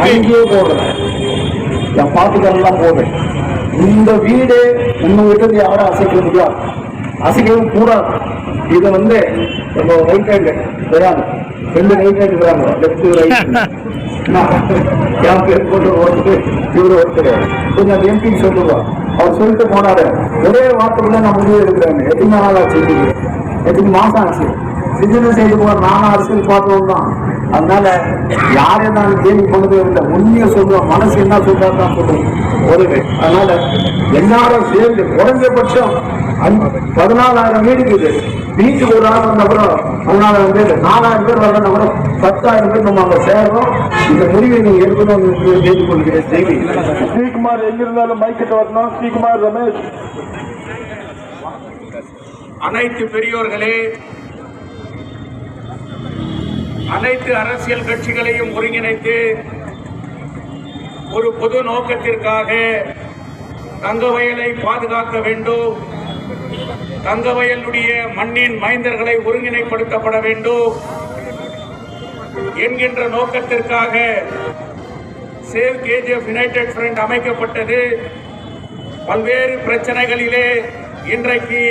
அங்கேயே போடுறேன், என் பாட்டுக்கெல்லாம் போடுறேன். இந்த வீடு உங்ககிட்ட யாரும் அசைக்க முடியாது, அசைக்கவும் கூடாது. இதை நம்ம ரைட் ஹேண்ட் வராங்க, 2 ரைட் ஹேண்ட் வராங்க, லெப்ட் ரைட். என் பேர் போட்டு ஒருத்தர் இவரு ஒருத்தர் கொஞ்சம் எம்பி சொல்லுவார். அவர் சொல்லிட்டு போனாரு, ஒரே வார்த்தைக்குள்ள நான் முடிவு எடுக்கிறேன். எத்தனை நாள் ஆச்சு, எத்தனை மாசம் ஆச்சு, சிந்தனை செய்து போற நானும் அரசியல் பார்த்தவங்க தான். அதனால யாரே நான் கேள்வி கொண்டதே இல்லை, உண்மையை சொல்லுவோம், மனசு என்ன சொல்றாதான் சொல்லுவோம் ஒருவே. அதனால எல்லாரும் சேர்ந்து குறைஞ்சபட்சம் 14,000 வீடு இருக்குது. வீட்டுக்கு ஒரு ஆள் வந்த கூட 14,000 பேர், 4,000 பேர் வரலன்னா கூட 10,000 பேர் நம்ம அங்க சேர்றோம். இந்த முடிவை நீங்க எடுக்கணும் கேட்டுக்கொள்கிறேன். செய்தி ஸ்ரீகுமார் எங்கிருந்தாலும் மைக்கிட்ட வரணும். ஸ்ரீகுமார், ரமேஷ். அனைத்து பெரியோர்களே, அனைத்து அரசியல் கட்சிகளையும் ஒருங்கிணைத்து ஒரு பொது நோக்கத்திற்காக தங்கவயலை பாதுகாக்க வேண்டும், தங்கவயலுடைய மண்ணின் மைந்தர்களை ஒருங்கிணைப்படுத்தப்பட வேண்டும் என்கின்ற நோக்கத்திற்காக சேவ் கேஜிஎஃப் யுனைடெட் ஃப்ரண்ட் அமைக்கப்பட்டது. பல்வேறு பிரச்சனைகளிலே இன்றைக்கு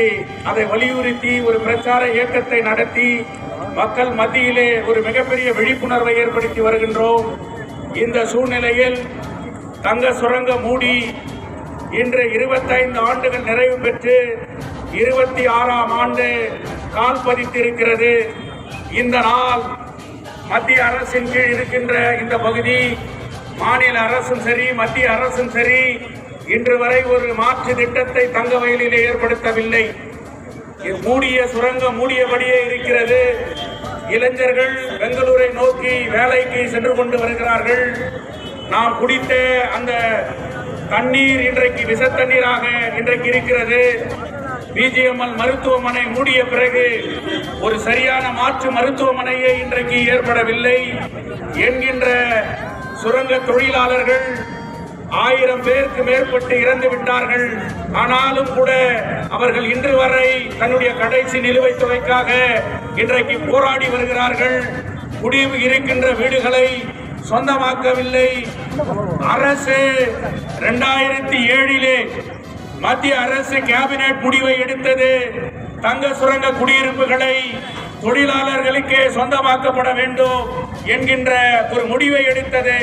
அதை வலியுறுத்தி ஒரு பிரச்சார இயக்கத்தை நடத்தி மக்கள் மத்தியிலே ஒரு மிகப்பெரிய விழிப்புணர்வை ஏற்படுத்தி வருகின்றோம். இந்த சூழ்நிலையில் தங்க சுரங்க மூடி இன்று 25 ஆண்டுகள் நிறைவு பெற்று 26ஆம் ஆண்டு கால் பதித்திருக்கிறது. இந்த நாள் மத்திய அரசின் கீழ் இருக்கின்ற இந்த பகுதி, மாநில அரசும் சரி மத்திய அரசும் சரி இன்று வரை ஒரு மாற்று திட்டத்தை தங்க வயலிலே ஏற்படுத்தவில்லை. மூடிய சுரங்கம் மூடியபடியே இருக்கிறது. இளைஞர்கள் பெங்களூரை நோக்கி வேலைக்கு சென்று கொண்டு வருகிறார்கள். நாம் குடித்த அந்த தண்ணீர் இன்றைக்கு விஷ தண்ணீராக இன்றைக்கு இருக்கிறது. பிஜிஎம்எல் மருத்துவமனை மூடிய பிறகு ஒரு சரியான மாற்று மருத்துவமனையே இன்றைக்கு ஏற்படவில்லை என்கின்ற சுரங்க தொழிலாளர்கள் 1000 பேருக்கு மேற்பட்டு இறந்து விட்டார்கள். ஆனாலும் கூட அவர்கள் இன்று வரை தன்னுடைய கடைசி நிலுவைத் தொகைக்காக இன்றைக்கு போராடி வருகிறார்கள். குடிவு இருக்கின்ற வீடுகளை சொந்தமாக்கவில்லை. அரசு 2007 மத்திய அரசு கேபினெட் முடிவை எடுத்தது. தங்க சுரங்க குடியிருப்புகளை தொழிலாளர்களுக்கே சொந்தமாக்கப்பட வேண்டும் என்கின்ற ஒரு முடிவை எடுத்தது.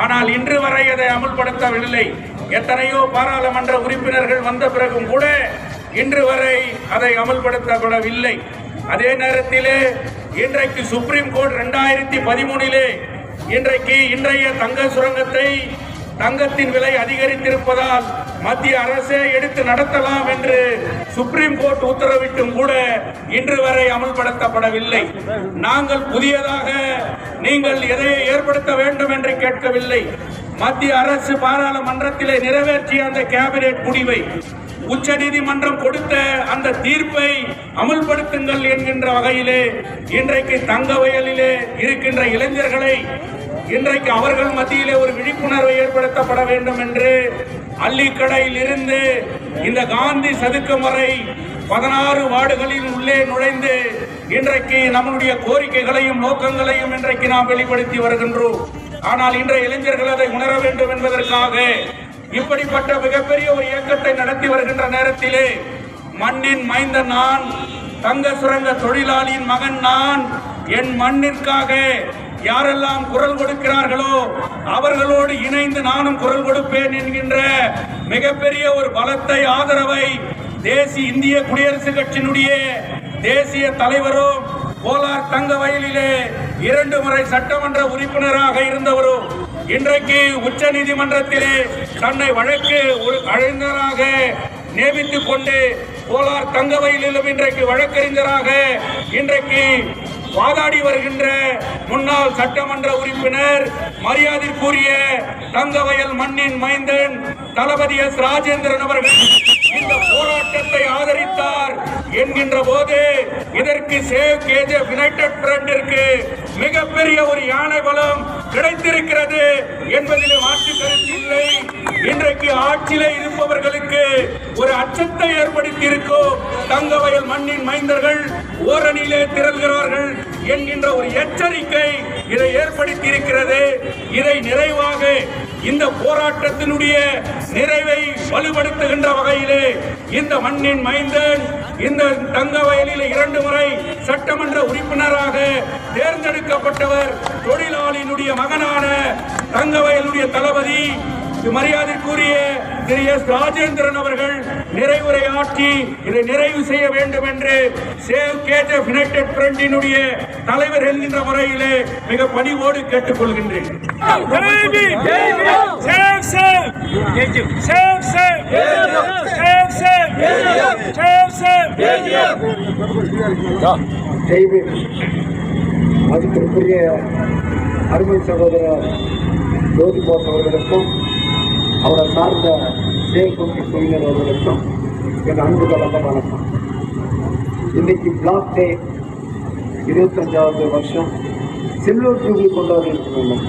ஆனால் இன்று வரை அதை அமுல்படுத்தவில்லை. எத்தனையோ பாராளுமன்ற உறுப்பினர்கள் வந்த பிறகும் கூட இன்று வரை அதை அமுல்படுத்தப்படவில்லை. அதே நேரத்திலே இன்றைக்கு சுப்ரீம் கோர்ட் 2013 இன்றைக்கு இன்றைய தங்க சுரங்கத்தை தங்கத்தின் விலை அதிகரித்திருப்பதால் மத்திய அரசே எடுத்து நடத்தலாம் என்று சுப்ரீம் கோர்ட் உத்தரவிட்டும் கூட இன்று வரை அமல்படுத்தப்படவில்லை. நாங்கள் புதியதாக நீங்கள் எதை ஏற்படுத்த வேண்டும் என்று கேட்கவில்லை. மத்திய அரசு பாராளுமன்றத்திலே நிறைவேற்றிய அந்த கேபினெட் முடிவை, உச்ச நீதிமன்றம் கொடுத்த அந்த தீர்ப்பை அமுல்படுத்துங்கள் என்கின்ற வகையிலே இன்றைக்கு தங்க வயலிலே இருக்கின்ற இளைஞர்களை இன்றைக்கு அவர்கள் மத்தியிலே ஒரு விழிப்புணர்வை ஏற்படுத்தப்பட வேண்டும் என்று அள்ளிக்கடையில் இருந்து இந்த காந்தி சதுக்கம் வரை 16 வார்டுகளில் உள்ளே நுழைந்து இன்றைக்கு நம்முடைய கோரிக்கைகளையும் நோக்கங்களையும் இன்றைக்கு நாம் வெளிப்படுத்தி வருகின்றோம். ஆனால் இன்றைய இளைஞர்கள் அதை உணர வேண்டும் என்பதற்காக இப்படிப்பட்ட மிகப்பெரிய ஒரு இயக்கத்தை நடத்தி வருகின்ற நேரத்திலே மண்ணின் மைந்தன் நான், தங்க சுரங்க தொழிலாளியின் மகன் நான், என் மண்ணிற்காக யாரெல்லாம் குரல் கொடுக்கிறார்களோ அவர்களோடு இணைந்து நானும் குரல் கொடுப்பேன் என்கின்ற மிகப்பெரிய ஒரு பலத்தை ஆதரவை தேசிய இந்திய குடியரசுக் கட்சியினுடைய தேசிய தலைவரும் கோலார் தங்க வயலிலே 2 முறை சட்டமன்ற உறுப்பினராக இருந்தவரும் இன்றைக்கு உச்ச நீதிமன்றத்திலே தன்னை வழக்கு அறிஞராக நியமித்துக் கொண்டு கோலார் தங்க வயலிலும் இன்றைக்கு வழக்கறிஞராக இன்றைக்கு வாதாடி வருகின்ற முன்னாள் சட்டமன்ற உறுப்பினர் மரியாதைக்குரிய தங்கவயல் மண்ணின் மைந்தன் தளபதி எஸ் ராஜேந்திரன் அவர்கள் இந்த போராட்டத்தை ஆதரித்தார் என்கின்ற போது இதற்கு சேவ் கேஜிஎஃப் யுனைடெட் ஃப்ரண்டிற்கு மிகப்பெரிய ஒரு யானை பலம் கிடைத்திருக்கிறது என்பதில் மாற்று கருத்து இல்லை. இன்றைக்கு ஆட்சியிலே இருப்பவர்களுக்கு ஒரு அச்சத்தை ஏற்படுத்தி இருக்கும். தங்கவயல் மண்ணின் மைந்தர்கள் ஓரணியிலே திரள்கிறார்கள் என்கின்ற ஒரு எச்சரிக்கை இதை ஏற்படுத்தி இருக்கிறது. இதை நிறைவாக இந்த போராட்டத்தினுடைய நிறைவை வலுப்படுத்துகின்ற வகையிலே இந்த மண்ணின் மைந்தன் இந்த தங்கவயலில் 2 முறை சட்டமன்ற உறுப்பினராக தேர்ந்தெடுக்கப்பட்டவர் தொழிலாளியினுடைய மகனான தங்கவயலுடைய தளபதி மரியாதைக்குரிய திரு எஸ் ராஜேந்திரன் அவர்கள் நிறைவுரையாற்றி இதை நிறைவு செய்ய வேண்டும் என்று சேவ் கேஜிஎஃப் யுனைடெட் ஃப்ரண்டினுடைய தலைவர் என்கின்ற முறையிலே மிக பணிவோடு கேட்டுக்கொள்கின்றேன். மதிப்பிற்குரிய அருமை சகோதரர் ஜோதிபாஸ் அவர்களுக்கும் அவரை சார்ந்த செயற்கொண்டு குழுவினர் அவர்களுக்கும் என் அன்பு கலந்த வணக்கம். இன்னைக்கு பிளாக் டே 25வது வருஷம் சில்வர் ஜூப்ளி கொண்டாடி இருக்கிறோம்.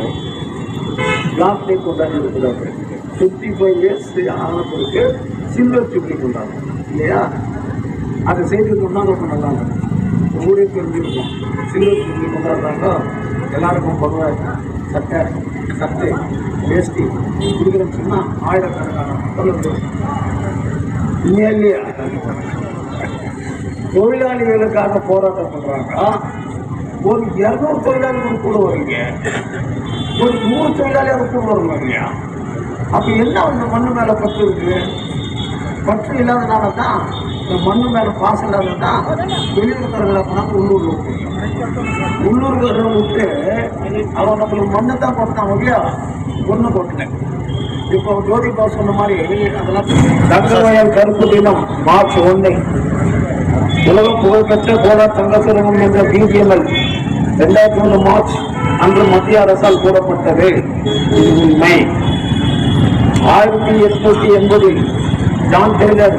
பிளாக் டே கொண்டாடி இருக்கிறார்கள். 55 இயர்ஸ் ஆன பிறகு சில்வர் ஜூப்ளி கொண்டாடுறோம் இல்லையா? அதை செய்து சொன்னால் ரொம்ப நல்லா இருக்கும். ஊரே தெரிஞ்சிருக்கும் சில்வர் ஜூப்ளி கொண்டாடுறாங்க. எல்லாருக்கும் பொதுவாக சட்டை வேஷ்டி கொடுக்குறேன்னு சொன்னால் ஆயிரக்கணக்கான மக்கள் இல்லையா இல்லையா? தொழிலாளிகளுக்காக போராட்டம் பண்ணுறாங்க. ஒரு 200 தொழிலாளிகள் கூட வருங்க, ஒரு 100 தொழிலாளியாக கூட வருங்க இல்லையா? அப்போ என்ன அந்த மண்ணு மேலே பற்று இருக்கு? பற்று இல்லாதனால தான், இந்த மண்ணு மேலே பாசம் இல்லாத தான் வெளியூர்காரர்களை பண்ணால் உள்ளூர்காரரை விட்டு அவன் நம்மளுக்கு மண்ணை தான் போட்டான் இல்லையா? ஒன்று போட்டேன். இப்போ ஜோதிபா சொன்ன மாதிரி அதெல்லாம் தங்கவயல் கருப்பு தினம் மார்ச் 1 உலக புகழ்பெற்ற கோலார் தங்க சுரங்கம் என்ற BGML 2003 மார்ச் அன்று மத்திய அரசால் கூறப்பட்டது. இது உண்மை. 1880 ஜான் டெய்லர்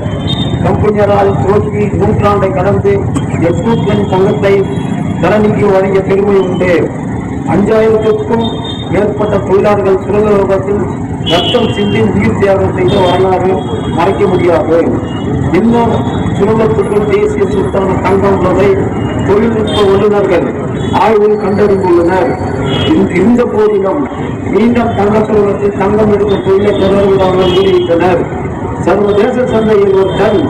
கம்பெனியரால் துவக்கி நூற்றாண்டை கடந்து 800 டன் தங்கத்தை தரணிக்கு வழங்கிய பெருமை உண்டு. 5000க்கும் மேற்பட்ட தொழிலாளர்கள் சுரங்க விபத்தில் ரத்தம் சிந்தி உயிர் தியாகம் செய்த வரலாறு மறைக்க முடியாது. இன்னும் சுரங்கத்துக்குள் தேசிய சொத்தான தங்கம் உள்ளதை தொழில்நுட்ப வல்லுநர்கள் ஆய்வில் கண்டறிந்துள்ளனர். இந்த போதிலும் மீண்டும் தங்க சுரங்கத்தில் தங்கம் எடுக்கும் தொழிலை தொடர்புடன் கூறிவிட்டனர். சர்வதேச சந்தையில் ஒரு டன்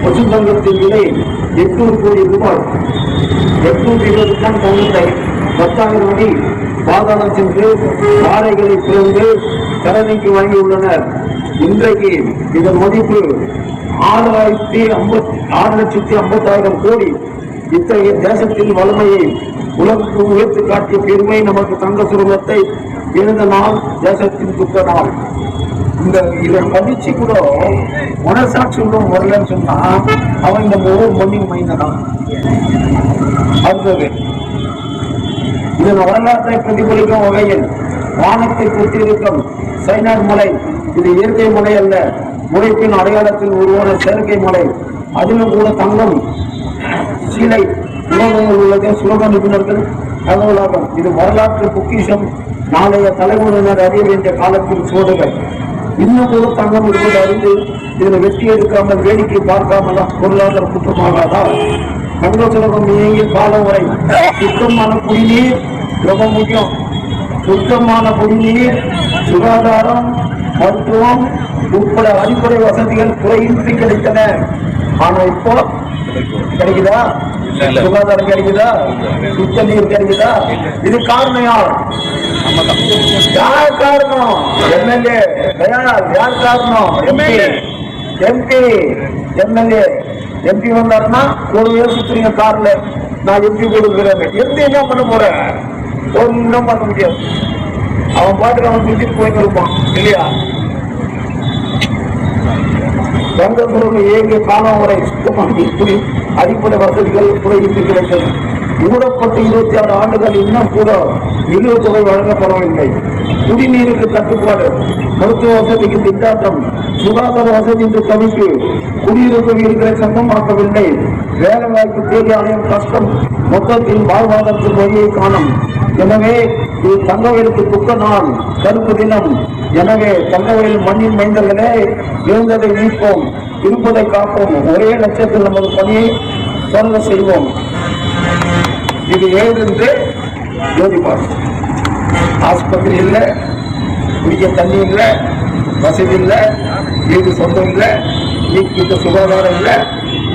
பசுந்தங்கத்தின் விலை 800 கோடி ரூபாய். 820 டன் தங்கத்தை 10,000 அடி பாதாளம் சென்று பாறைகளை பிறந்து கடனைக்கு வாங்கியுள்ளனர். இன்றைக்கு இதன் மதிப்பு 6,50,000 கோடி. இத்தகைய தேசத்தின் வலிமையை உலகுக்கு உயர்த்தி காட்டிய பெருமை நமக்கு தங்க சுரங்கத்தை எழுந்த நாள் தேசத்தின் துக்க நாள். இதை படிச்சு கூட மனசாட்சி உள்ள வரலன்னு சொன்னா அவன் இந்த ஒவ்வொரு மண்ணின் மைந்தனான். அடுத்தது இதன் வரலாற்றை பிரதிபலிக்கும் வகையில் வானத்தை கொட்டிருக்கும் சைனாட் மலை இது இயற்கை மலை அல்ல, உழைப்பின் அடையாளத்தில் உருவான செயற்கை மலை. அதிலும் கூட தங்கம் சீலை உலகங்கள் உள்ளது. சுரங்க நிபுணர்கள் தகவலாகும். இது வரலாற்று பொக்கிஷம். நாளைய தலைமுறையினர் அறிய வேண்டிய காலத்தில் சோடுகள். இன்னும் கூட தங்கம் இருப்பது அறிந்து இதில் வெற்றி எடுக்காமல் வேடிக்கை பார்க்காமலா பொருளாதார குற்றமாகாதா? தங்க சுரங்கம் இயங்கிய காலம் வரை சுத்தமான குடிநீர் ரொம்ப முக்கியம். சுத்தமான குடிநீர், சுகாதாரம், மருத்துவம் உட்பட அடிப்படை வசதிகள் குறையின்றி கிடைத்தன. ஆனா இப்போ கிடைக்குதா? சுகாதாரம் கிடைக்குதா? சுத்த நீர் கிடைக்குதா? இது காரணம் யார்? யார் காரணம்? எம்எல்ஏ. யார் காரணம்? எம்பி வந்தாருன்னா ஒரு சுத்துறீங்க கார்ல, நான் எம்பி கொடுக்குறேன். எம்பி என்ன பண்ண போறேன்? ஒன்றும் பண்ண முடியாது. அவன் பாட்டுக்கு அவன் சுத்திட்டு போயிட்டு இருப்பான் இல்லையா? தங்க சுரங்கம் இயங்கிய காலம் வரை சுத்தமான அடிப்படை வசதிகள் குறையின்றி கிடைத்தது. மூடப்பட்ட 26 ஆண்டுகள் இன்னும் கூட நிலுவைத் தொகை வழங்கப்படவில்லை. குடிநீருக்கு தட்டுப்பாடு, மருத்துவ வசதிக்கு திண்டாட்டம், சுகாதார வசதி என்று தவிர்த்து குடியிருப்பு வீடுகளை சொந்தமாக்கவில்லை. வேலை வாய்ப்பு தேடி அடையும் கஷ்டம் மொத்தத்தில் வாழ்வாதாரத்தின் வழியை காணும். எனவே இது தங்கவயலுக்கு துக்க நாள், கருப்பு தினம். எனவே தங்கவயல் மண்ணின் மைந்தர்களே, இருந்ததை மீட்போம், இருப்பதை காப்போம். ஒரே லட்சத்தில் நமது பணியை தொடர செய்வோம். இது 7 ஜோதிபாஸ். ஆஸ்பத்திரி இல்லை, குடிக்க தண்ணி இல்லை, வசதி இல்லை, வீடு சொந்தம் இல்லை, வீட்டு சுகாதாரம் இல்லை.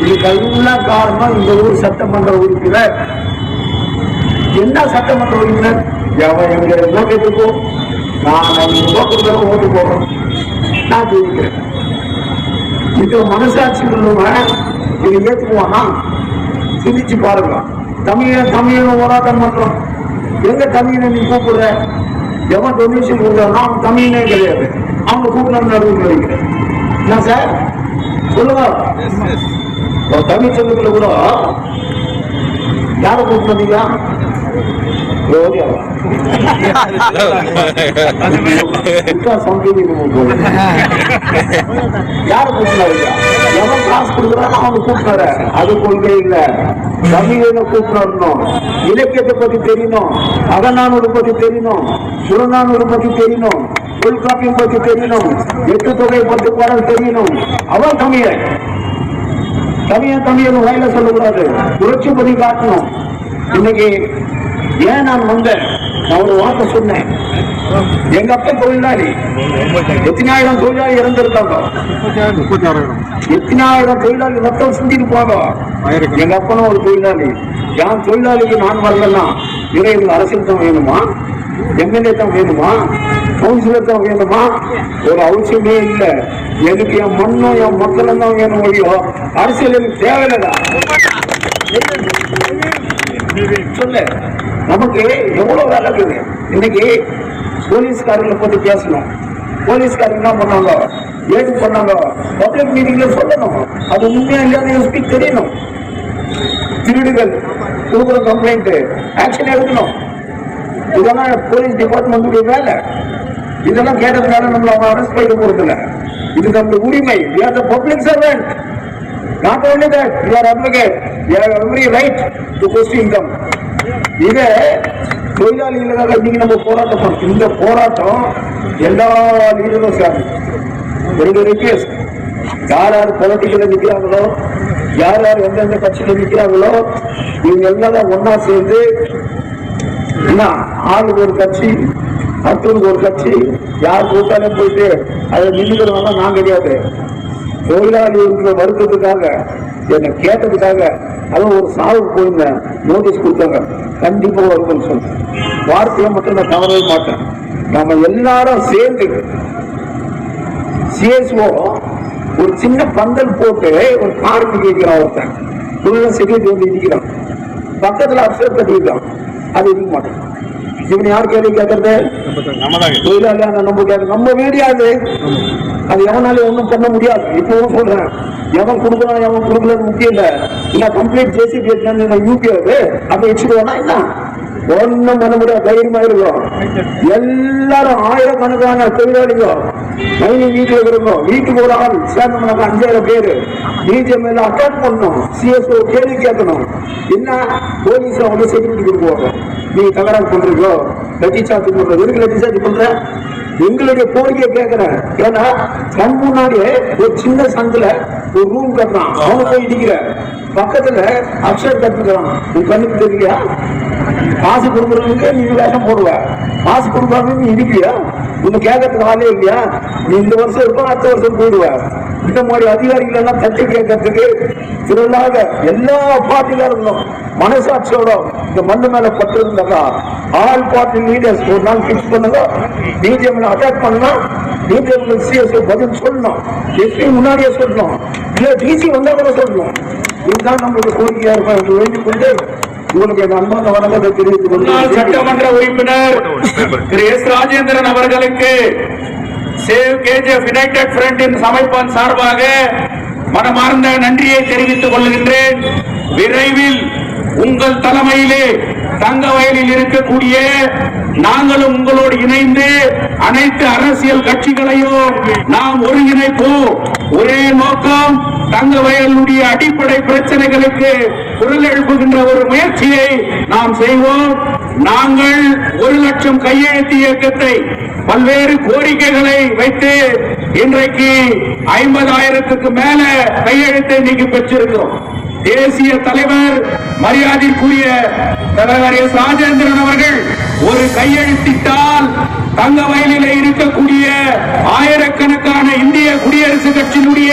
இதுக்கெல்லாம் காரணம் இந்த ஊர் சட்டமன்ற உறுப்பினர். என்ன சட்டமன்ற உறுப்பினர்? எவன் எங்க நோக்கத்துக்கும் நான் நோக்கத்துக்கு ஓட்டு போடுறேன், நான் ஜெயிக்கிறேன். இது மனசாட்சி உள்ளவன் இதை ஏற்றுக்குவானா? சிந்திச்சு பாருங்க. தமிழ் போராட்டம் பண்றோம். எங்க தமிழை நீ கூப்பிடுற? எவன் டொனேஷன் கொடுக்குறான் அவன் தமிழனே கிடையாது. அவங்க கூப்பிடணும் நடுவில் வைக்கிறேன். என்ன சார் சொல்லுங்க. தமிழ் சொல்லுக்குள்ள கூட யாரை கூப்பிட்டீங்க? யாரு கூப்பிடாருங்க? எவன் காசு கொடுக்குறானோ அவனை கூப்பிட்டாரு. அது கொள்கை இல்ல. தமிழை கூப்பிடணும். இலக்கியத்தை பத்தி தெரியணும், அகநானூறு பத்தி தெரியணும், புறநானூறு பத்தி தெரியணும், தொல்காப்பியம் பத்தி தெரியணும், எட்டு தொகை பத்தி பாடல் தெரியணும். அவன் தமிழை தமிழ் வயல சொல்லக்கூடாது, புரட்சி பத்தி காட்டணும். இன்னைக்கு ஏன் நான் வந்தேன்? நான் ஒரு வார்த்தை சொன்னேன். எங்க அப்பா தொழிலாளி, எத்தனாயிரம் தொழிலாளி இறந்திருக்காங்க, எத்தனாயிரம் தொழிலாளி ரத்தம் சிந்திருப்பாங்க. எங்க அப்பனும் ஒரு தொழிலாளி. என் தொழிலாளிக்கு நான் வரலன்னா இறைவன் அரசியல் தான் வேணுமா? எம்எல்ஏ தான் வேணுமா? கவுன்சிலர் தான் வேணுமா? ஒரு அவசியமே இல்லை. எனக்கு என் மண்ணும் என் மக்களும் தான் வேணும். ஒழியோ அரசியல் எனக்கு தேவையில்லை. சொல்ல நமக்கு எவ்வளவு வேலை இருக்குது. இன்னைக்கு போலீஸ்காரங்களை பத்தி பேசணும். போலீஸ்காரங்க என்ன பண்ணாங்க, ஏது பண்ணாங்க, பப்ளிக் மீட்டிங்ல சொல்லணும். அது உண்மையா இல்லாத எஸ்பி தெரியணும். திருடுகள் கொடுக்குற கம்ப்ளைண்ட் ஆக்ஷன் எடுக்கணும். இதெல்லாம் போலீஸ் டிபார்ட்மெண்ட் வேலை. இதெல்லாம் கேட்டதுனால நம்மள அவங்க அரெஸ்ட் பண்ணிட்டு போறதில்ல. இது நம்ம உரிமை. We are the public servant. Not only that, we are advocate. We have every right to question them. இதை தொழிலாளிகளுக்காக இன்னைக்கு நம்ம போராட்டம் பண்ணோம். இந்த போராட்டம் எல்லா லீடரும் சார் ஒரு ரிக்வெஸ்ட். யார் யார் பொலிட்டிக்கல நிற்கிறாங்களோ, யார் யார் எந்தெந்த கட்சியில நிற்கிறாங்களோ, இவங்க எல்லாம் ஒன்னா சேர்ந்து என்ன ஆளுக்கு ஒரு கட்சி, மற்றவங்க ஒரு கட்சி, யார் கூட்டாலும் போயிட்டு அதை நின்றுக்கிறவங்க நான் கிடையாது. தொழிலாளி இருக்கிற வருத்தத்துக்காக என்னை கேட்டதுக்காக அதுவும் ஒரு சாவுக்கு போயிருந்தேன். நோட்டீஸ் கொடுத்தாங்க. கண்டிப்பா வரும்னு சொன்ன வார்த்தையை மட்டும் நான் தவறவே மாட்டேன். நம்ம எல்லாரும் சேர்ந்து சிஎஸ்ஓ ஒரு சின்ன பந்தல் போட்டு ஒரு பார்க்கு கேட்கிறான். ஒருத்தன் ஃபுல்லா செக்யூரிட்டி வந்து இடிக்கிறான். பக்கத்துல அப்சர் கட்டிருக்கான். அது இருக்க மாட்டேன். இவன் யார் கேள்வி கேட்கறது? தொழிலாளியான நம்ம கேட்க நம்ம முடியாது. அது எவனால ஒன்றும் பண்ண முடியாது. இப்பவும் சொல்றேன், எவன் கொடுக்குறான் எவன் கொடுக்கலன்னு முக்கியம் இல்லை. இல்ல கம்ப்ளீட் ஜேசிபி யூபிஆர் அப்படி வச்சுருவோம்னா என்ன ஒன்னும் பண்ண முடியாது. தைரியமா இருக்கும். எல்லாரும் ஆயிரக்கணக்கான தொழிலாளிகள் மைனிங் வீட்டுல இருக்கிறோம். வீட்டுக்கு ஒரு ஆள் சேர்ந்தோம்னாக்கா 5000 பேரு டிஜிஎம் எல்லாம் அட்டாக் பண்ணணும். சிஎஸ்ஓ கேள்வி கேட்கணும். என்ன போலீஸ் அவங்க செக்யூரிட்டி கொடுக்குவாங்க. நீங்க தகராறு பண்றீங்களோ, லட்டி சார்ஜ் பண்றது எதுக்கு லட்டி சார்ஜ் பண்ற? எங்களுடைய கோரிக்கையை கேட்கிறேன். ஏன்னா கண் முன்னாடியே ஒரு சின்ன சந்தில ஒரு ரூம் கட்டுறான். அவனை போய் இடிக்கிற பக்கத்துல அக்ஷர் கட்டுக்கிறான். உன் கண்ணுக்கு தெரியலையா? காசு கொடுக்குறவனுக்கு நீ வேஷம் போடுவ, காசு கொடுக்காம நீ இடிப்பியா? உன்னை கேட்கறதுக்கு ஆளே இல்லையா? நீ இந்த வருஷம் இருப்ப அடுத்த வருஷம் போயிடுவ. இந்த மாதிரி அதிகாரிகள் எல்லாம் தட்டி கேட்கறதுக்கு திரளாக எல்லா பார்ட்டில இருந்தோம். மனசாட்சியோட இந்த மண்ணு மேல பட்டு இருந்தாக்கா ஆல் பார்ட்டி லீடர்ஸ் ஒரு நாள் பிக்ஸ் பண்ணுங்க. பிஜேபி அட்டாக் பண்ணா பிஜேபி சிஎஸ்ஓ பதில் சொல்லணும். எஸ்பி முன்னாடியே சொல்லணும். இல்ல டிசி வந்தா கூட சொல்லணும். இதுதான் நம்மளுடைய கோரிக்கையா இருக்கும் என்று வேண்டிக் கொண்டு உங்களுக்கு என் அன்பான வணக்கத்தை தெரிவித்துக் கொண்டு சட்டமன்ற உறுப்பினர் திரு எஸ் ராஜேந்திரன் அவர்களுக்கு சேவ் கேஜிஎஃப் யுனைடெட் ஃப்ரண்டின் அமைப்பின் சார்பாக மனமார்ந்த நன்றியை தெரிவித்துக் கொள்கின்றேன். விரைவில் உங்கள் தலைமையிலே தங்க வயலில் இருக்கக்கூடிய நாங்களும் உங்களோடு இணைந்து அனைத்து அரசியல் கட்சிகளையும் நாம் ஒருங்கிணைப்போம். ஒரே நோக்கம், தங்க வயலுடைய அடிப்படை பிரச்சனைகளுக்கு குரல் எழுப்புகின்ற ஒரு முயற்சியை நாம் செய்வோம். நாங்கள் 1,00,000 கையெழுத்து இயக்கத்தை பல்வேறு கோரிக்கைகளை வைத்து இன்றைக்கு 50,000க்கு மேல கையெழுத்தை நீக்கி பெற்றிருக்கிறோம். தேசிய தலைவர் மரியாதைக்குரிய தலைவர் எஸ் ராஜேந்திரன் அவர்கள் ஒரு கையெழுத்திட்டால் தங்க வயலில் இருக்கக்கூடிய ஆயிரக்கணக்கான இந்திய குடியரசு கட்சியினுடைய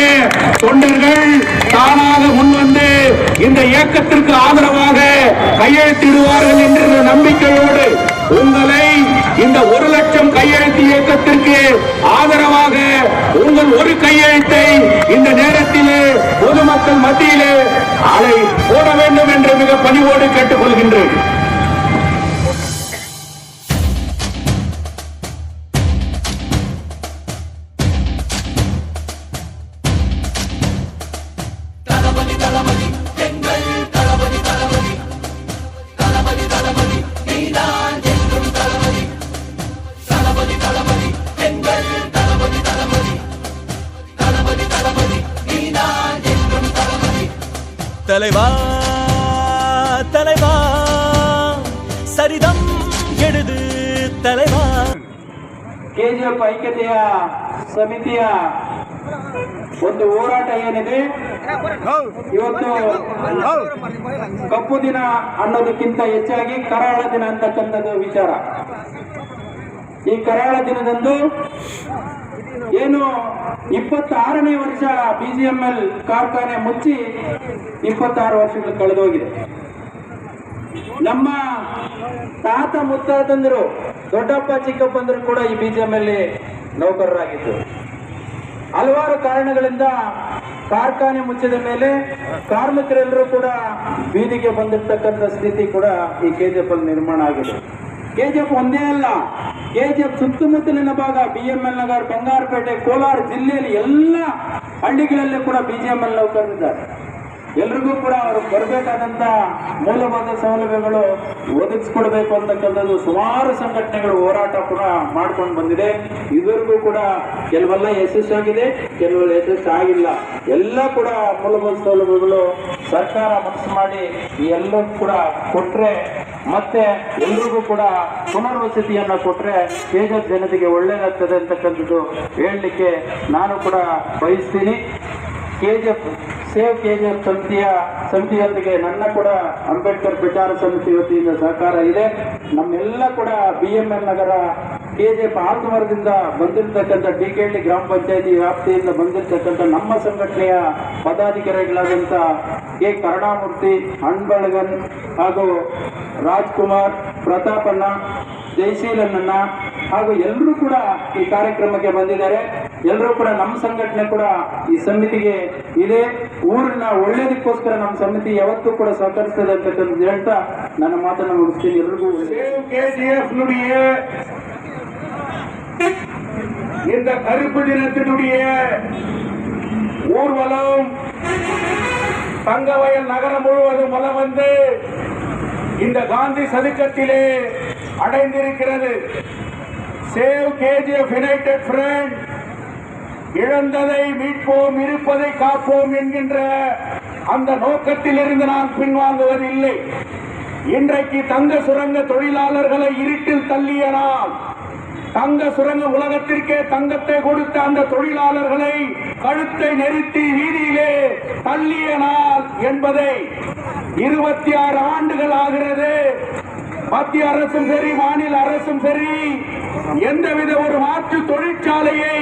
தொண்டர்கள் தானாக முன்வந்து இந்த இயக்கத்திற்கு ஆதரவாக கையெழுத்திடுவார்கள் என்ற நம்பிக்கையோடு உங்களை இந்த 1 லட்சம் கையெழுத்து இயக்கத்திற்கு ஆதரவாக உங்கள் ஒரு கையெழுத்தை இந்த நேரத்திலே பொதுமக்கள் மத்தியிலே அலை போட வேண்டும் என்று மிக பணிவோடு கேட்டுக்கொள்கின்றேன். தலைவா தலைவா சரிதம் எழுது தலைவா. ಕೆಜಿಎಫ್ ಐಕ್ಯತೆಯ ಸಮಿತಿಯ ಒಂದು ಹೋರಾಟ ಏನಿದೆ ಇವತ್ತು ಕಪ್ಪು ದಿನ ಅನ್ನೋದಕ್ಕಿಂತ ಹೆಚ್ಚಾಗಿ ಕರಾಳ ದಿನ ಅಂತಕ್ಕಂಥದ್ದು ವಿಚಾರ. ಈ ಕರಾಳ ದಿನದಂದು ಏನು 26ನೇ ವರ್ಷ ಬಿಜಿಎಂಎಲ್ ಕಾರ್ಖಾನೆ ಮುಚ್ಚಿ 26 ವರ್ಷಗಳು ಕಳೆದೋಗಿದೆ. ನಮ್ಮ ತಾತ ಮುತ್ತಾತಂದರು ದೊಡ್ಡಪ್ಪ ಚಿಕ್ಕಪ್ಪಂದರು ಕೂಡ ಈ ಬಿಜಿಎಂಎಲ್ ನೌಕರರಾಗಿದ್ದು ಹಲವಾರು ಕಾರಣಗಳಿಂದ ಕಾರ್ಖಾನೆ ಮುಚ್ಚಿದ ಮೇಲೆ ಕಾರ್ಮಿಕರೆಲ್ಲರೂ ಕೂಡ ಬೀದಿಗೆ ಬಂದಿರತಕ್ಕಂಥ ಸ್ಥಿತಿ ಕೂಡ ಈ ಕೆಜಿಎಫ್ ಅಲ್ಲಿ ನಿರ್ಮಾಣ ಆಗಿದೆ. ಕೆಜಿಎಫ್ ಒಂದೇ ಅಲ್ಲ, ಕೆಜಿಎಫ್ ಸುತ್ತಮುತ್ತಲಿನ ಭಾಗ ಬಿಎಂಎಲ್ ನಗರ್, ಬಂಗಾರಪೇಟೆ, ಕೋಲಾರ ಜಿಲ್ಲೆಯಲ್ಲಿ ಎಲ್ಲ ಹಳ್ಳಿಗಳಲ್ಲೇ ಕೂಡ ಬಿಜಿಎಂಎಲ್ ನೌಕರರಿದ್ದಾರೆ. ಎಲ್ರಿಗೂ ಕೂಡ ಅವರು ಬರಬೇಕಾದಂತ ಮೂಲಭೂತ ಸೌಲಭ್ಯಗಳು ಒದಗಿಸ್ಕೊಡ್ಬೇಕು ಅಂತಕ್ಕಂಥದ್ದು ಸುಮಾರು ಸಂಘಟನೆಗಳು ಹೋರಾಟ ಕೂಡ ಮಾಡ್ಕೊಂಡು ಬಂದಿದೆ. ಇದುವರೆಗೂ ಕೂಡ ಕೆಲವೆಲ್ಲ ಯಶಸ್ಸಾಗಿದೆ, ಕೆಲವೆಲ್ಲ ಯಶಸ್ಸಾಗಿಲ್ಲ. ಎಲ್ಲ ಕೂಡ ಮೂಲಭೂತ ಸೌಲಭ್ಯಗಳು ಸರ್ಕಾರ ಮನಸ್ಸು ಮಾಡಿ ಎಲ್ಲರೂ ಕೂಡ ಕೊಟ್ರೆ, ಮತ್ತೆ ಎಲ್ರಿಗೂ ಕೂಡ ಪುನರ್ವಸತಿಯನ್ನ ಕೊಟ್ರೆ ಕೆಜಿಎಫ್ ಜನತೆಗೆ ಒಳ್ಳೇದಾಗ್ತದೆ ಅಂತಕ್ಕಂಥದ್ದು ಹೇಳಲಿಕ್ಕೆ ನಾನು ಕೂಡ ಬಯಸ್ತೀನಿ. ಕೆಜಿಎಫ್ ಸೇವ್ ಕೆಜಿಎಫ್ ಸಮಿತಿಯೊಂದಿಗೆ ನನ್ನ ಕೂಡ ಅಂಬೇಡ್ಕರ್ ಪ್ರಚಾರ ಸಮಿತಿ ವತಿಯಿಂದ ಸಹಕಾರ ಇದೆ. ನಮ್ಮೆಲ್ಲ ಕೂಡ ಬಿಎಂಎಲ್ ನಗರ ಕೆಜಿಎಫ್ ಆಲ್ಮರದಿಂದ ಬಂದಿರತಕ್ಕಂಥ ಡಿಕೆಹಳ್ಳಿ ಗ್ರಾಮ ಪಂಚಾಯತಿ ವ್ಯಾಪ್ತಿಯಿಂದ ಬಂದಿರತಕ್ಕಂಥ ನಮ್ಮ ಸಂಘಟನೆಯ ಪದಾಧಿಕಾರಿಗಳಾದಂಥ ಕೆ ಕರುಣಾಮೂರ್ತಿ, ಅಣ್ಬಳಗನ್ ಹಾಗೂ ರಾಜ್ಕುಮಾರ್, ಪ್ರತಾಪಣ್ಣ, ಜಯಶೀಲನ್ನ ಹಾಗೂ ಎಲ್ಲರೂ ಕೂಡ ಈ ಕಾರ್ಯಕ್ರಮಕ್ಕೆ ಬಂದಿದ್ದಾರೆ. ಎಲ್ಲರೂ ಕೂಡ ನಮ್ಮ ಸಂಘಟನೆ ಕೂಡ ಈ ಸಮಿತಿಗೆ ಇದೆ. ಊರಿನ ಒಳ್ಳೇದಕ್ಕೋಸ್ಕರ ನಮ್ಮ ಸಮಿತಿ ಯಾವತ್ತೂ ಕೂಡ ಸಹಕರಿಸ್ತದೆ ಅಂತಕ್ಕಂಥ ಹೇಳ್ತಾ ನನ್ನ ಮಾತನ್ನು ಮುಗಿಸ್ತೀನಿ. ಎಲ್ರಿಗೂ கேஜிஎஃப் இந்த கருப்பு தினத்தினுடைய ஊர்வலம் தங்கவயல் நகரம் முழுவதும் வலம் வந்து இந்த காந்தி சதுக்கத்திலே அடைந்திருக்கிறது. சேவ் கேஜிஎஃப் யுனைடெட் ஃப்ரண்ட், இழந்ததை மீட்போம், இருப்பதை காப்போம் என்கின்ற அந்த நோக்கத்திலிருந்து நான் பின்வாங்குவதில்லை. இன்றைக்கு தங்க சுரங்க தொழிலாளர்களை இருட்டில் தள்ளிய நாள், தங்க சுரங்க உலகத்திற்கே தங்கத்தை கொடுத்த அந்த தொழிலாளர்களை கழுத்தை நெருத்தி வீதியிலே தள்ளிய நாள் என்பதை 26 ஆண்டுகள் ஆகிறது. மத்திய அரசும் சரி, மாநில அரசும் சரி, எந்தவித ஒரு மாற்று தொழிற்சாலையை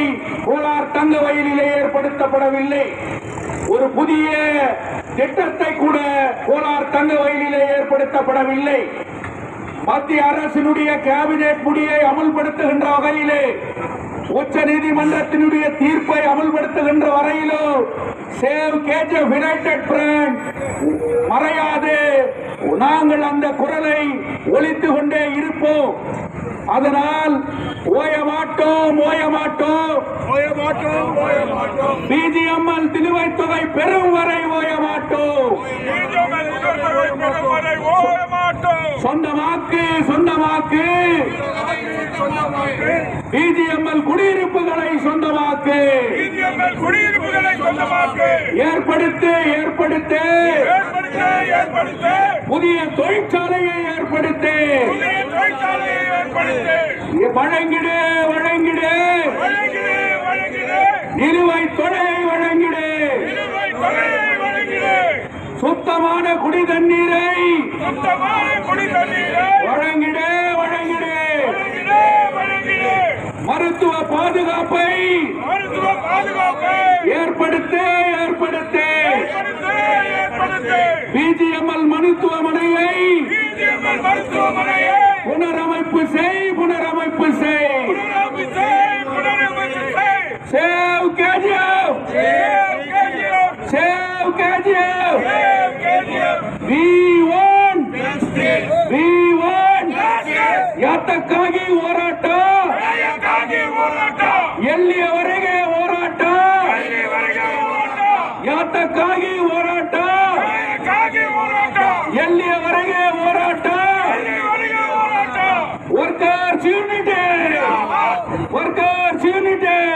கோலார் தங்க வயலிலே ஏற்படுத்தப்படவில்லை. ஒரு புதிய திட்டத்தை கூட கோலார் தங்க வயலிலே ஏற்படுத்தப்படவில்லை. மத்திய அரசினுடைய கேபினெட் முடியை அமல்படுத்துகின்ற வகையிலே, உச்ச நீதிமன்றத்தினுடைய தீர்ப்பை அமல்படுத்துகின்ற வரையிலோ சேவ் கேஜிஎஃப் யுனைடெட் ஃப்ரண்ட் மறையாது. நாங்கள் அந்த குரலை ஒலித்துக் கொண்டே இருப்போம். அதனால் ஓய மாட்டோம், ஓய மாட்டோம், ஓய மாட்டோம், ஓய மாட்டோம். பிஜிஎம்எல் நிலுவைத் தொகை பெறும் வரை ஓய மாட்டோம். சொந்தமாக்கு, சொந்தமாக்கு, பிஜிஎம்எல் குடியிருப்புகளை சொந்தமாக்கு, குடியிருப்புகளை சொந்தமாக்கு, ஏற்படுத்து, ஏற்படுத்து, புதிய தொழிற்சாலையை ஏற்படுத்து, வழங்கிடு, வழங்கிடு, நிலுவைத் தொகையை வழங்கிடு, சுத்த மருத்துவ பாதுகாப்பை ஏற்படுத்து பிஜிஎம்எல் மருத்துவமனையை புனரமைப்பு செய் சேவ் கேஜிஎஃப் we want ಯಾತಕ್ಕಾಗಿ ಹೋರಾಟ ಎಲ್ಲಿಯವರೆಗೆ ಹೋರಾಟ ಯಾತಕ್ಕಾಗಿ ಹೋರಾಟ ಎಲ್ಲಿಯವರೆಗೆ ಹೋರಾಟ ವರ್ಕರ್ಸ್ ಯೂನಿಟಿ